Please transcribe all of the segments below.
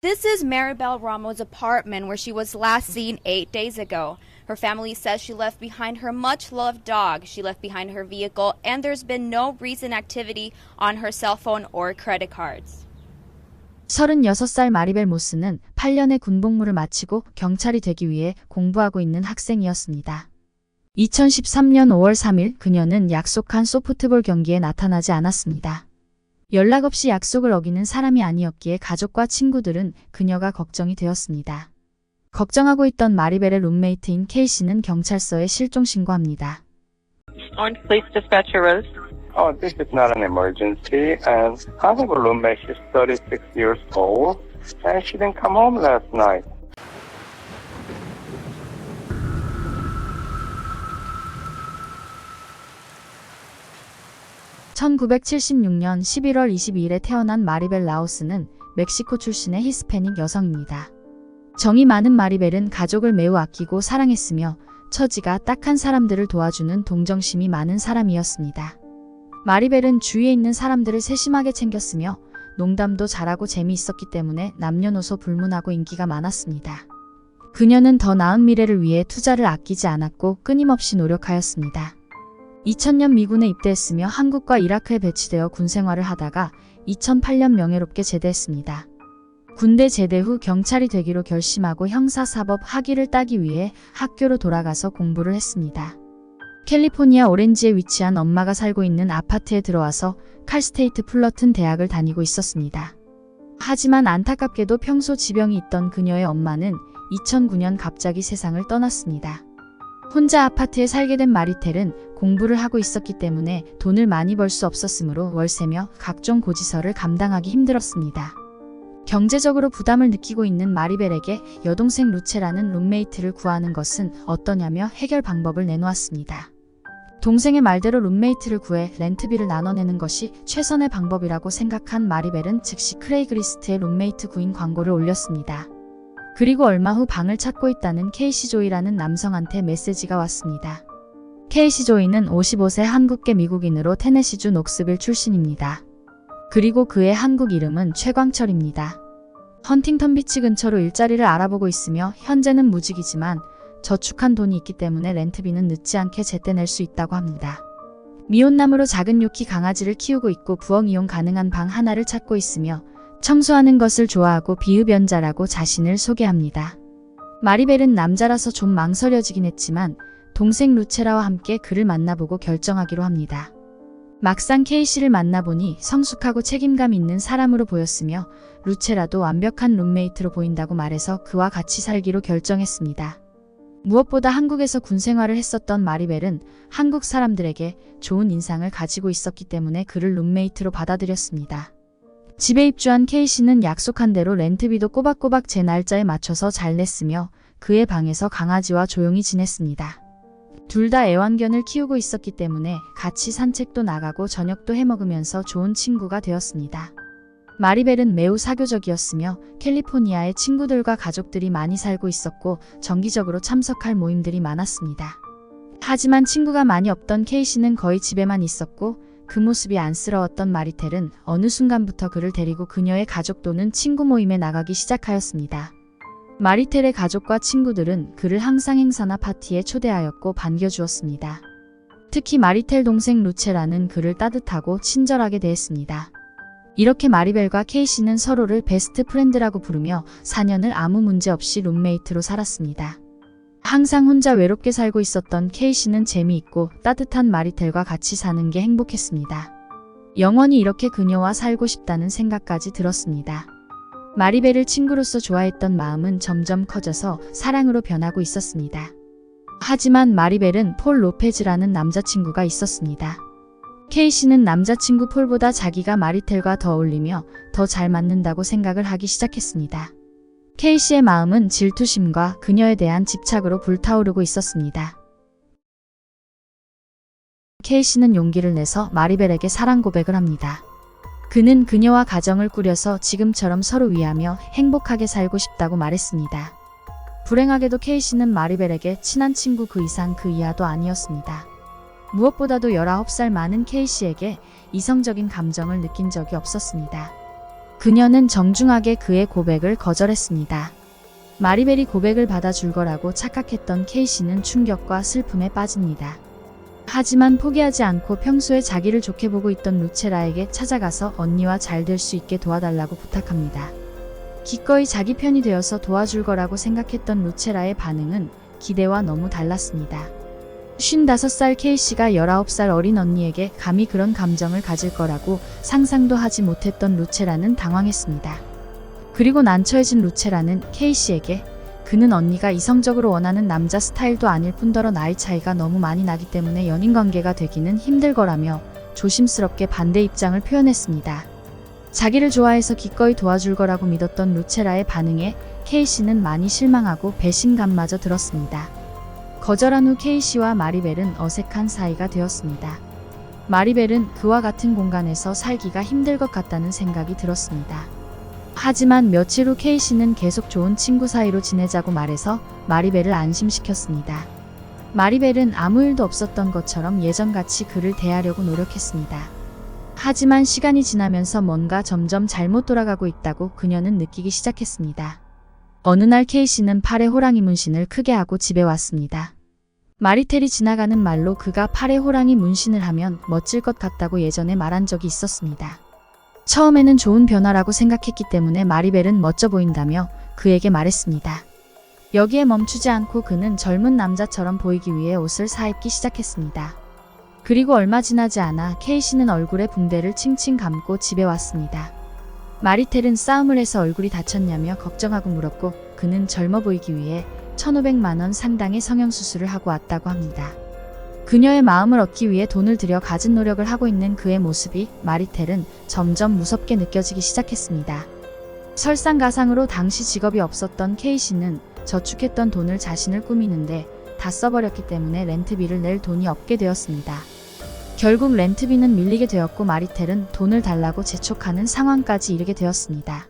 This is Maribel Ramos' apartment where she was last seen 8 days ago. Her family says she left behind her much-loved dog, she left behind her vehicle, and there's been no recent activity on her cell phone or credit cards. 36살 마리벨 모스는 8년의 군복무를 마치고 경찰이 되기 위해 공부하고 있는 학생이었습니다. 2013년 5월 3일 그녀는 약속한 소프트볼 경기에 나타나지 않았습니다. 연락 없이 약속을 어기는 사람이 아니었기에 가족과 친구들은 그녀가 걱정이 되었습니다. 걱정하고 있던 마리벨의 룸메이트인 케이 씨는 경찰서에 실종 신고합니다. Orange Police Dispatcher Rose. Oh, this is not an emergency, and I have a roommate. She's 36 years old, and she didn't come home last night. (1976년 11월 22일에) 태어난 마리벨 라오스는 멕시코 출신의 히스패닉 여성입니다. 정이 많은 마리벨은 가족을 매우 아끼고 사랑했으며 처지가 딱한 사람들을 도와주는 동정심이 많은 사람이었습니다. 마리벨은 주위에 있는 사람들을 세심하게 챙겼으며 농담도 잘하고 재미있었기 때문에 남녀노소 불문하고 인기가 많았습니다. 그녀는 더 나은 미래를 위해 투자를 아끼지 않았고 끊임없이 노력하였습니다. 2000년 미군에 입대했으며 한국과 이라크에 배치되어 군 생활을 하다가 2008년 명예롭게 제대했습니다. 군대 제대 후 경찰이 되기로 결심하고 형사사법 학위를 따기 위해 학교로 돌아가서 공부를 했습니다. 캘리포니아 오렌지에 위치한 엄마가 살고 있는 아파트에 들어와서 칼스테이트 풀러튼 대학을 다니고 있었습니다. 하지만 안타깝게도 평소 지병이 있던 그녀의 엄마는 2009년 갑자기 세상을 떠났습니다. 혼자 아파트에 살게 된 마리텔은 공부를 하고 있었기 때문에 돈을 많이 벌 수 없었으므로 월세며 각종 고지서를 감당하기 힘들었습니다. 경제적으로 부담을 느끼고 있는 마리벨에게 여동생 루체라는 룸메이트를 구하는 것은 어떠냐며 해결 방법을 내놓았습니다. 동생의 말대로 룸메이트를 구해 렌트비를 나눠내는 것이 최선의 방법이라고 생각한 마리벨은 즉시 크레이그리스트에 룸메이트 구인 광고를 올렸습니다. 그리고 얼마 후 방을 찾고 있다는 케이시 조이라는 남성한테 메시지가 왔습니다. 케이시 조이는 55세 한국계 미국인으로 테네시주 녹스빌 출신입니다. 그리고 그의 한국 이름은 최광철입니다. 헌팅턴 비치 근처로 일자리를 알아보고 있으며 현재는 무직이지만 저축한 돈이 있기 때문에 렌트비는 늦지 않게 제때 낼 수 있다고 합니다. 미혼남으로 작은 요키 강아지를 키우고 있고 부엌 이용 가능한 방 하나를 찾고 있으며 청소하는 것을 좋아하고 비흡연자라고 자신을 소개합니다. 마리벨은 남자라서 좀 망설여지긴 했지만 동생 루체라와 함께 그를 만나보고 결정하기로 합니다. 막상 케이씨를 만나보니 성숙하고 책임감 있는 사람으로 보였으며 루체라도 완벽한 룸메이트로 보인다고 말해서 그와 같이 살기로 결정했습니다. 무엇보다 한국에서 군 생활을 했었던 마리벨은 한국 사람들에게 좋은 인상을 가지고 있었기 때문에 그를 룸메이트로 받아들였습니다. 집에 입주한 케이씨는 약속한 대로 렌트비도 꼬박꼬박 제 날짜에 맞춰서 잘 냈으며 그의 방에서 강아지와 조용히 지냈습니다. 둘 다 애완견을 키우고 있었기 때문에 같이 산책도 나가고 저녁도 해먹으면서 좋은 친구가 되었습니다. 마리벨은 매우 사교적이었으며 캘리포니아에 친구들과 가족들이 많이 살고 있었고 정기적으로 참석할 모임들이 많았습니다. 하지만 친구가 많이 없던 케이씨는 거의 집에만 있었고 그 모습이 안쓰러웠던 마리텔은 어느 순간부터 그를 데리고 그녀의 가족 또는 친구 모임에 나가기 시작하였습니다. 마리텔의 가족과 친구들은 그를 항상 행사나 파티에 초대하였고 반겨주었습니다. 특히 마리텔 동생 루체라는 그를 따뜻하고 친절하게 대했습니다. 이렇게 마리벨과 케이씨는 서로를 베스트 프렌드라고 부르며 4년을 아무 문제 없이 룸메이트로 살았습니다. 항상 혼자 외롭게 살고 있었던 케이씨는 재미있고 따뜻한 마리텔과 같이 사는 게 행복했습니다. 영원히 이렇게 그녀와 살고 싶다는 생각까지 들었습니다. 마리벨을 친구로서 좋아했던 마음은 점점 커져서 사랑으로 변하고 있었습니다. 하지만 마리벨은 폴 로페즈라는 남자친구가 있었습니다. 케이씨는 남자친구 폴보다 자기가 마리텔과 더 어울리며 더 잘 맞는다고 생각을 하기 시작했습니다. 케이씨의 마음은 질투심과 그녀에 대한 집착으로 불타오르고 있었습니다. 케이씨는 용기를 내서 마리벨에게 사랑 고백을 합니다. 그는 그녀와 가정을 꾸려서 지금처럼 서로 위하며 행복하게 살고 싶다고 말했습니다. 불행하게도 케이씨는 마리벨에게 친한 친구 그 이상 그 이하도 아니었습니다. 무엇보다도 19살 많은 케이씨에게 이성적인 감정을 느낀 적이 없었습니다. 그녀는 정중하게 그의 고백을 거절했습니다. 마리벨이 고백을 받아줄 거라고 착각했던 케이씨는 충격과 슬픔에 빠집니다. 하지만 포기하지 않고 평소에 자기를 좋게 보고 있던 루체라에게 찾아가서 언니와 잘 될 수 있게 도와달라고 부탁합니다. 기꺼이 자기 편이 되어서 도와줄 거라고 생각했던 루체라의 반응은 기대와 너무 달랐습니다. 55살 케이씨가 19살 어린 언니에게 감히 그런 감정을 가질 거라고 상상도 하지 못했던 루체라는 당황했습니다. 그리고 난처해진 루체라는 케이씨에게 그는 언니가 이성적으로 원하는 남자 스타일도 아닐 뿐더러 나이 차이가 너무 많이 나기 때문에 연인관계가 되기는 힘들 거라며 조심스럽게 반대 입장을 표현했습니다. 자기를 좋아해서 기꺼이 도와줄 거라고 믿었던 루체라의 반응에 케이씨는 많이 실망하고 배신감마저 들었습니다. 거절한 후 케이씨와 마리벨은 어색한 사이가 되었습니다. 마리벨은 그와 같은 공간에서 살기가 힘들 것 같다는 생각이 들었습니다. 하지만 며칠 후 케이씨는 계속 좋은 친구 사이로 지내자고 말해서 마리벨을 안심시켰습니다. 마리벨은 아무 일도 없었던 것처럼 예전같이 그를 대하려고 노력했습니다. 하지만 시간이 지나면서 뭔가 점점 잘못 돌아가고 있다고 그녀는 느끼기 시작했습니다. 어느 날 케이씨는 팔에 호랑이 문신을 크게 하고 집에 왔습니다. 마리텔이 지나가는 말로 그가 팔에 호랑이 문신을 하면 멋질 것 같다고 예전에 말한 적이 있었습니다. 처음에는 좋은 변화라고 생각했기 때문에 마리벨은 멋져 보인다며 그에게 말했습니다. 여기에 멈추지 않고 그는 젊은 남자처럼 보이기 위해 옷을 사입기 시작했습니다. 그리고 얼마 지나지 않아 케이씨는 얼굴에 붕대를 칭칭 감고 집에 왔습니다. 마리텔은 싸움을 해서 얼굴이 다쳤냐며 걱정하고 물었고 그는 젊어 보이기 위해 1,500만 원 상당의 성형수술을 하고 왔다고 합니다. 그녀의 마음을 얻기 위해 돈을 들여 갖은 노력을 하고 있는 그의 모습이 마리텔은 점점 무섭게 느껴지기 시작했습니다. 설상가상으로 당시 직업이 없었던 케이씨는 저축했던 돈을 자신을 꾸미는데 다 써버렸기 때문에 렌트비를 낼 돈이 없게 되었습니다. 결국 렌트비는 밀리게 되었고 마리텔은 돈을 달라고 재촉하는 상황까지 이르게 되었습니다.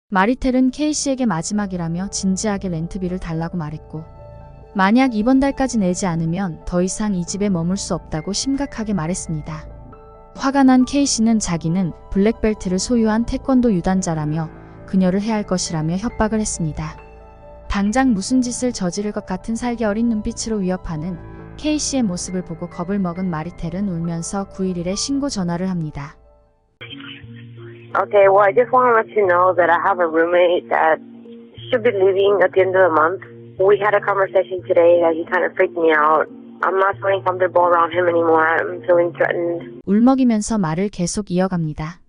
마리텔은 케이씨에게 마지막이라며 진지하게 렌트비를 달라고 말했고 만약 이번 달까지 내지 않으면 더 이상 이 집에 머물 수 없다고 심각하게 말했습니다. 화가 난 케이씨는 자기는 블랙벨트를 소유한 태권도 유단자라며 그녀를 해할 것이라며 협박을 했습니다. 당장 무슨 짓을 저지를 것 같은 살기 어린 눈빛으로 위협하는 케이씨의 모습을 보고 겁을 먹은 마리텔은 울면서 911에 신고 전화를 합니다. Okay, well, I just want to let you know that I have a roommate that should be leaving at the end of the month. We had a conversation today that he kind of freaked me out. I'm not feeling comfortable around him anymore. I'm feeling threatened. 울먹이면서 말을 계속 이어갑니다.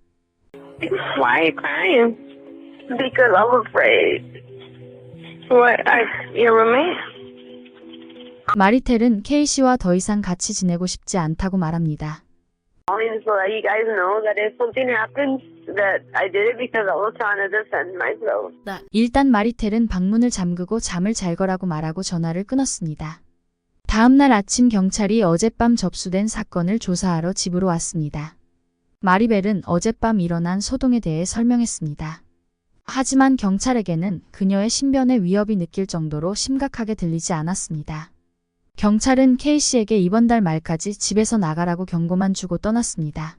Why are you crying? Because I'm afraid. What? Your roommate? 마리텔은 케이씨와 더 이상 같이 지내고 싶지 않다고 말합니다. Only to let you guys know that if something happens, that I did it because I was trying to defend myself. 일단 마리텔은 방문을 잠그고 잠을 잘 거라고 말하고 전화를 끊었습니다. 다음날 아침 경찰이 어젯밤 접수된 사건을 조사하러 집으로 왔습니다. 마리벨은 어젯밤 일어난 소동에 대해 설명했습니다. 하지만 경찰에게는 그녀의 신변에 위협이 느낄 정도로 심각하게 들리지 않았습니다. 경찰은 케이씨에게 이번 달 말까지 집에서 나가라고 경고만 주고 떠났습니다.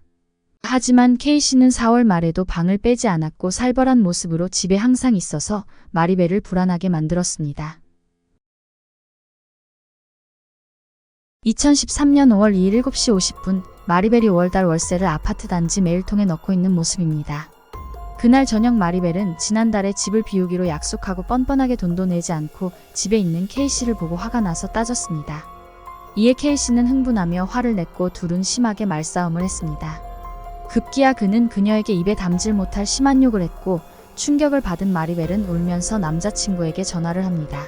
하지만 케이씨는 4월 말에도 방을 빼지 않았고 살벌한 모습으로 집에 항상 있어서 마리벨을 불안하게 만들었습니다. 2013년 5월 2일 7시 50분 마리벨이 5월달 월세를 아파트 단지 메일통에 넣고 있는 모습입니다. 그날 저녁 마리벨은 지난달에 집을 비우기로 약속하고 뻔뻔하게 돈도 내지 않고 집에 있는 케이씨를 보고 화가 나서 따졌습니다. 이에 케이씨는 흥분하며 화를 냈고 둘은 심하게 말싸움을 했습니다. 급기야 그는 그녀에게 입에 담질 못할 심한 욕을 했고 충격을 받은 마리벨은 울면서 남자친구에게 전화를 합니다.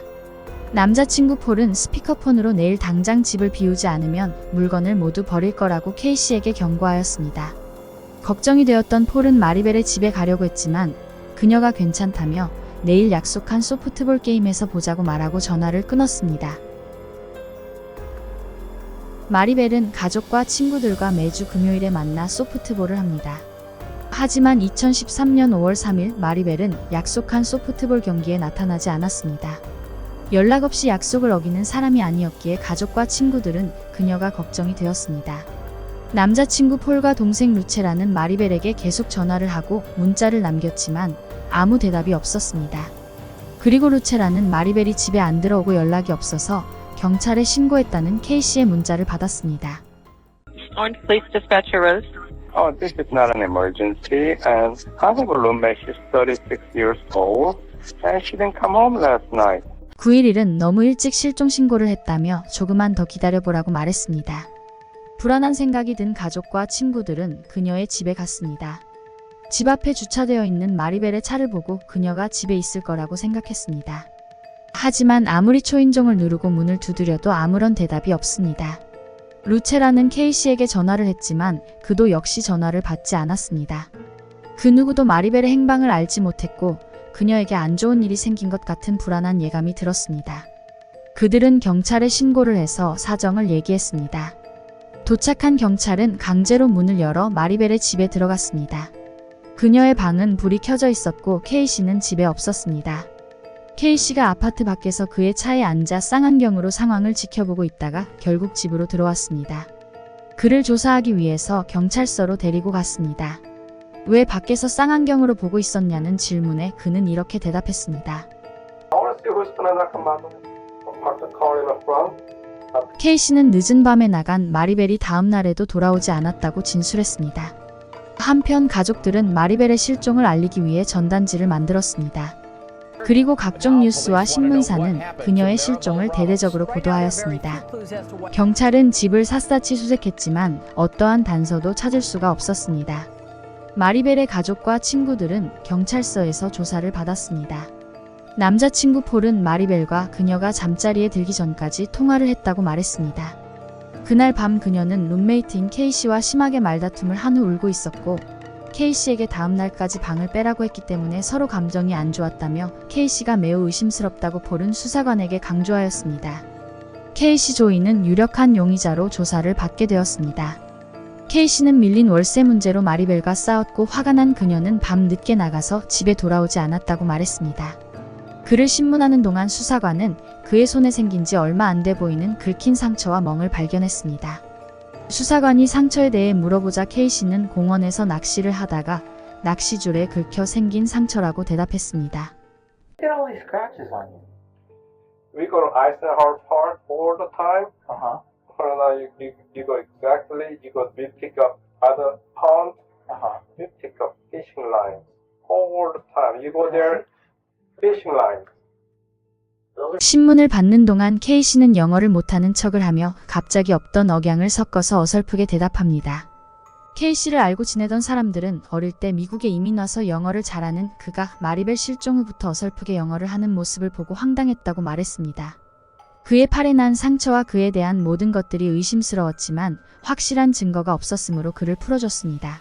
남자친구 폴은 스피커폰으로 내일 당장 집을 비우지 않으면 물건을 모두 버릴 거라고 케이씨에게 경고하였습니다. 걱정이 되었던 폴은 마리벨의 집에 가려고 했지만 그녀가 괜찮다며 내일 약속한 소프트볼 게임에서 보자고 말하고 전화를 끊었습니다. 마리벨은 가족과 친구들과 매주 금요일에 만나 소프트볼을 합니다. 하지만 2013년 5월 3일 마리벨은 약속한 소프트볼 경기에 나타나지 않았습니다. 연락 없이 약속을 어기는 사람이 아니었기에 가족과 친구들은 그녀가 걱정이 되었습니다. 남자친구 폴과 동생 루체라는 마리벨에게 계속 전화를 하고 문자를 남겼지만 아무 대답이 없었습니다. 그리고 루체라는 마리벨이 집에 안 들어오고 연락이 없어서 경찰에 신고했다는 K씨의 문자를 받았습니다. Orange Police Dispatcher Rose. Oh, this is not an emergency, and I have a roommate. She's 36 years old, and she didn't come home last night. 911은 너무 일찍 실종 신고를 했다며 조금만 더 기다려보라고 말했습니다. 불안한 생각이 든 가족과 친구들은 그녀의 집에 갔습니다. 집 앞에 주차되어 있는 마리벨의 차를 보고 그녀가 집에 있을 거라고 생각했습니다. 하지만 아무리 초인종을 누르고 문을 두드려도 아무런 대답이 없습니다. 루체라는 K씨에게 전화를 했지만 그도 역시 전화를 받지 않았습니다. 그 누구도 마리벨의 행방을 알지 못했고 그녀에게 안 좋은 일이 생긴 것 같은 불안한 예감이 들었습니다. 그들은 경찰에 신고를 해서 사정을 얘기했습니다. 도착한 경찰은 강제로 문을 열어 마리벨의 집에 들어갔습니다. 그녀의 방은 불이 켜져 있었고 K씨는 집에 없었습니다. K씨가 아파트 밖에서 그의 차에 앉아 쌍안경으로 상황을 지켜보고 있다가 결국 집으로 들어왔습니다. 그를 조사하기 위해서 경찰서로 데리고 갔습니다. 왜 밖에서 쌍안경으로 보고 있었냐는 질문에 그는 이렇게 대답했습니다. K씨는 늦은 밤에 나간 마리벨이 다음 날에도 돌아오지 않았다고 진술했습니다. 한편 가족들은 마리벨의 실종을 알리기 위해 전단지를 만들었습니다. 그리고 각종 뉴스와 신문사는 그녀의 실종을 대대적으로 보도하였습니다. 경찰은 집을 샅샅이 수색했지만 어떠한 단서도 찾을 수가 없었습니다. 마리벨의 가족과 친구들은 경찰서에서 조사를 받았습니다. 남자친구 폴은 마리벨과 그녀가 잠자리에 들기 전까지 통화를 했다고 말했습니다. 그날 밤 그녀는 룸메이트인 K씨와 심하게 말다툼을 한 후 울고 있었고 K씨에게 다음 날까지 방을 빼라고 했기 때문에 서로 감정이 안 좋았다며 K씨가 매우 의심스럽다고 폴은 수사관에게 강조하였습니다. K씨 조이는 유력한 용의자로 조사를 받게 되었습니다. K씨는 밀린 월세 문제로 마리벨과 싸웠고 화가 난 그녀는 밤 늦게 나가서 집에 돌아오지 않았다고 말했습니다. 그를 신문하는 동안 수사관은 그의 손에 생긴 지 얼마 안 돼 보이는 긁힌 상처와 멍을 발견했습니다. 수사관이 상처에 대해 물어보자 K씨는 공원에서 낚시를 하다가 낚시줄에 긁혀 생긴 상처라고 대답했습니다. There are only scratches on you. We go to Eisenhower Park all the time. You go exactly. You go. We pick up other ponds. We pick up fishing lines all the time. You go there, fishing lines. 신문을 받는 동안 K씨는 영어를 못하는 척을 하며 갑자기 없던 억양을 섞어서 어설프게 대답합니다. K씨를 알고 지내던 사람들은 어릴 때 미국에 이민 와서 영어를 잘하는 그가 마리벨 실종 후부터 어설프게 영어를 하는 모습을 보고 황당했다고 말했습니다. 그의 팔에 난 상처와 그에 대한 모든 것들이 의심스러웠지만 확실한 증거가 없었으므로 그를 풀어줬습니다.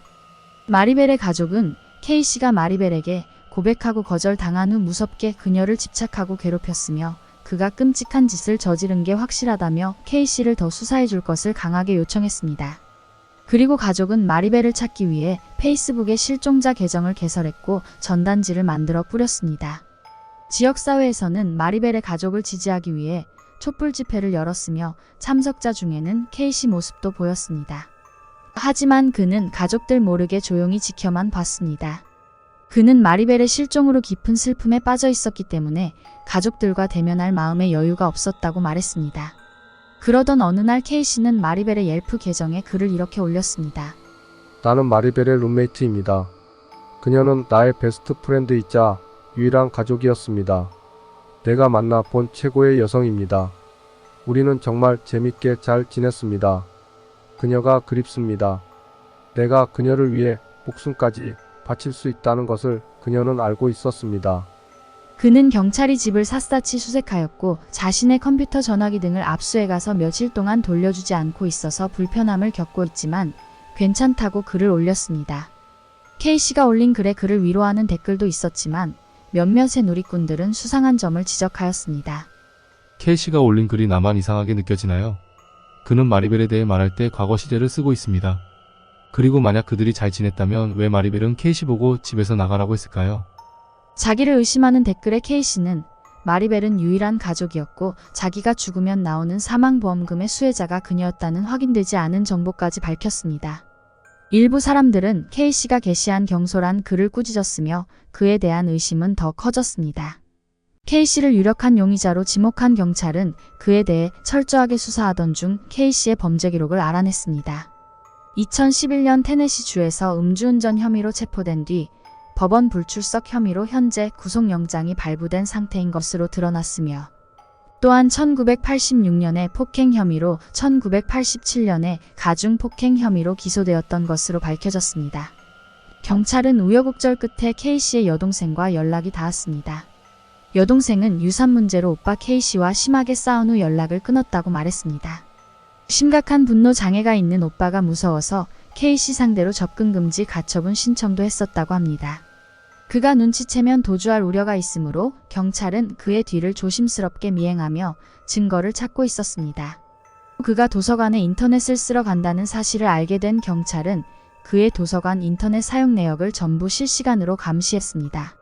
마리벨의 가족은 K씨가 마리벨에게 고백하고 거절당한 후 무섭게 그녀를 집착하고 괴롭혔으며 그가 끔찍한 짓을 저지른 게 확실하다며 K씨를 더 수사해 줄 것을 강하게 요청했습니다. 그리고 가족은 마리벨을 찾기 위해 페이스북에 실종자 계정을 개설했고 전단지를 만들어 뿌렸습니다. 지역사회에서는 마리벨의 가족을 지지하기 위해 촛불 집회를 열었으며 참석자 중에는 K씨 모습도 보였습니다. 하지만 그는 가족들 모르게 조용히 지켜만 봤습니다. 그는 마리벨의 실종으로 깊은 슬픔에 빠져 있었기 때문에 가족들과 대면할 마음의 여유가 없었다고 말했습니다. 그러던 어느 날 K씨는 마리벨의 옐프 계정에 글을 이렇게 올렸습니다. 나는 마리벨의 룸메이트입니다. 그녀는 나의 베스트 프렌드이자 유일한 가족이었습니다. 내가 만나 본 최고의 여성입니다. 우리는 정말 재밌게 잘 지냈습니다. 그녀가 그립습니다. 내가 그녀를 위해 목숨까지 바칠 수 있다는 것을 그녀는 알고 있었습니다. 그는 경찰이 집을 샅샅이 수색하였고 자신의 컴퓨터 전화기 등을 압수해가서 며칠 동안 돌려주지 않고 있어서 불편함을 겪고 있지만 괜찮다고 글을 올렸습니다. K씨가 올린 글에 그를 위로하는 댓글도 있었지만 몇몇의 누리꾼들은 수상한 점을 지적하였습니다. K씨가 올린 글이 나만 이상하게 느껴지나요? 그는 마리벨에 대해 말할 때 과거 시제를 쓰고 있습니다. 그리고 만약 그들이 잘 지냈다면 왜 마리벨은 K씨 보고 집에서 나가라고 했을까요? 자기를 의심하는 댓글에 K씨는 마리벨은 유일한 가족이었고 자기가 죽으면 나오는 사망보험금의 수혜자가 그녀였다는 확인되지 않은 정보까지 밝혔습니다. 일부 사람들은 K씨가 게시한 경솔한 글을 꾸짖었으며 그에 대한 의심은 더 커졌습니다. K씨를 유력한 용의자로 지목한 경찰은 그에 대해 철저하게 수사하던 중 K씨의 범죄 기록을 알아냈습니다. 2011년 테네시주에서 음주운전 혐의로 체포된 뒤 법원 불출석 혐의로 현재 구속영장이 발부된 상태인 것으로 드러났으며 또한 1986년에 폭행 혐의로 1987년에 가중폭행 혐의로 기소되었던 것으로 밝혀졌습니다. 경찰은 우여곡절 끝에 K씨의 여동생과 연락이 닿았습니다. 여동생은 유산 문제로 오빠 K씨와 심하게 싸운 후 연락을 끊었다고 말했습니다. 심각한 분노 장애가 있는 오빠가 무서워서 K씨 상대로 접근 금지 가처분 신청도 했었다고 합니다. 그가 눈치채면 도주할 우려가 있으므로 경찰은 그의 뒤를 조심스럽게 미행하며 증거를 찾고 있었습니다. 그가 도서관에 인터넷을 쓰러 간다는 사실을 알게 된 경찰은 그의 도서관 인터넷 사용 내역을 전부 실시간으로 감시했습니다.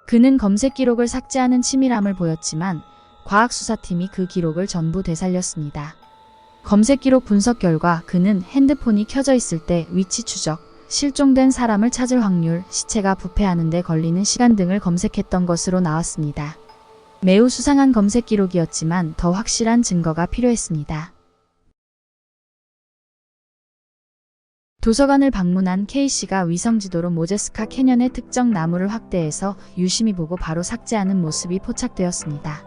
그는 검색 기록을 삭제하는 치밀함을 보였지만 과학수사팀이 그 기록을 전부 되살렸습니다. 검색 기록 분석 결과 그는 핸드폰이 켜져 있을 때 위치 추적, 실종된 사람을 찾을 확률, 시체가 부패하는 데 걸리는 시간 등을 검색했던 것으로 나왔습니다. 매우 수상한 검색 기록이었지만 더 확실한 증거가 필요했습니다. 도서관을 방문한 K씨가 위성지도로 모제스카 캐년의 특정 나무를 확대해서 유심히 보고 바로 삭제하는 모습이 포착되었습니다.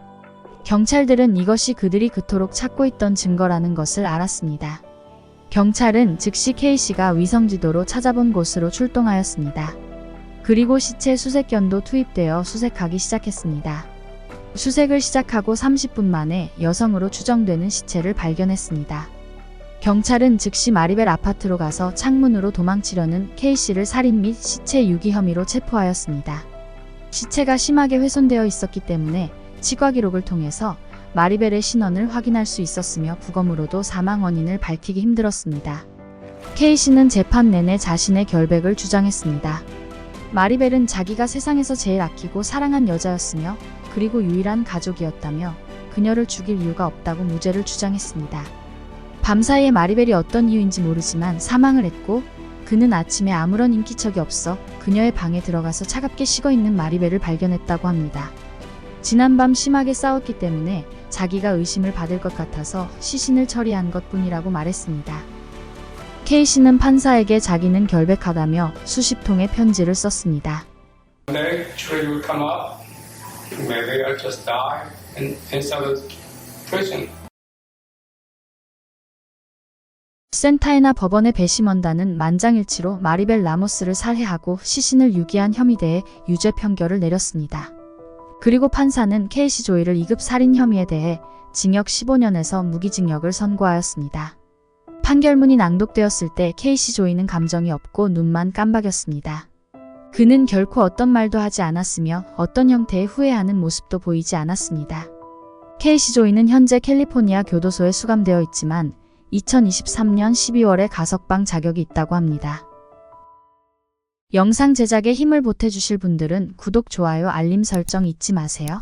경찰들은 이것이 그들이 그토록 찾고 있던 증거라는 것을 알았습니다. 경찰은 즉시 K씨가 위성지도로 찾아본 곳으로 출동하였습니다. 그리고 시체 수색견도 투입되어 수색하기 시작했습니다. 수색을 시작하고 30분 만에 여성으로 추정되는 시체를 발견했습니다. 경찰은 즉시 마리벨 아파트로 가서 창문으로 도망치려는 K씨를 살인 및 시체 유기 혐의로 체포하였습니다. 시체가 심하게 훼손되어 있었기 때문에 치과 기록을 통해서 마리벨의 신원을 확인할 수 있었으며 부검으로도 사망 원인을 밝히기 힘들었습니다. K씨는 재판 내내 자신의 결백을 주장했습니다. 마리벨은 자기가 세상에서 제일 아끼고 사랑한 여자였으며 그리고 유일한 가족이었다며 그녀를 죽일 이유가 없다고 무죄를 주장했습니다. 밤사이에 마리벨이 어떤 이유인지 모르지만 사망을 했고 그는 아침에 아무런 인기척이 없어 그녀의 방에 들어가서 차갑게 식어있는 마리벨을 발견했다고 합니다. 지난밤 심하게 싸웠기 때문에 자기가 의심을 받을 것 같아서 시신을 처리한 것뿐이라고 말했습니다. K씨는 판사에게 자기는 결백하다며 수십 통의 편지를 썼습니다. Actually will come up. Maybe I'll just die inside the prison. 센타에나 법원의 배심원단은 만장일치로 마리벨 라모스를 살해하고 시신을 유기한 혐의대에 유죄 판결을 내렸습니다. 그리고 판사는 K씨 조이를 2급 살인 혐의에 대해 징역 15년에서 무기징역을 선고하였습니다. 판결문이 낭독되었을 때 K씨 조이는 감정이 없고 눈만 깜박였습니다. 그는 결코 어떤 말도 하지 않았으며 어떤 형태의 후회하는 모습도 보이지 않았습니다. K씨 조이는 현재 캘리포니아 교도소에 수감되어 있지만 2023년 12월에 가석방 자격이 있다고 합니다. 영상 제작에 힘을 보태주실 분들은 구독, 좋아요, 알림 설정 잊지 마세요.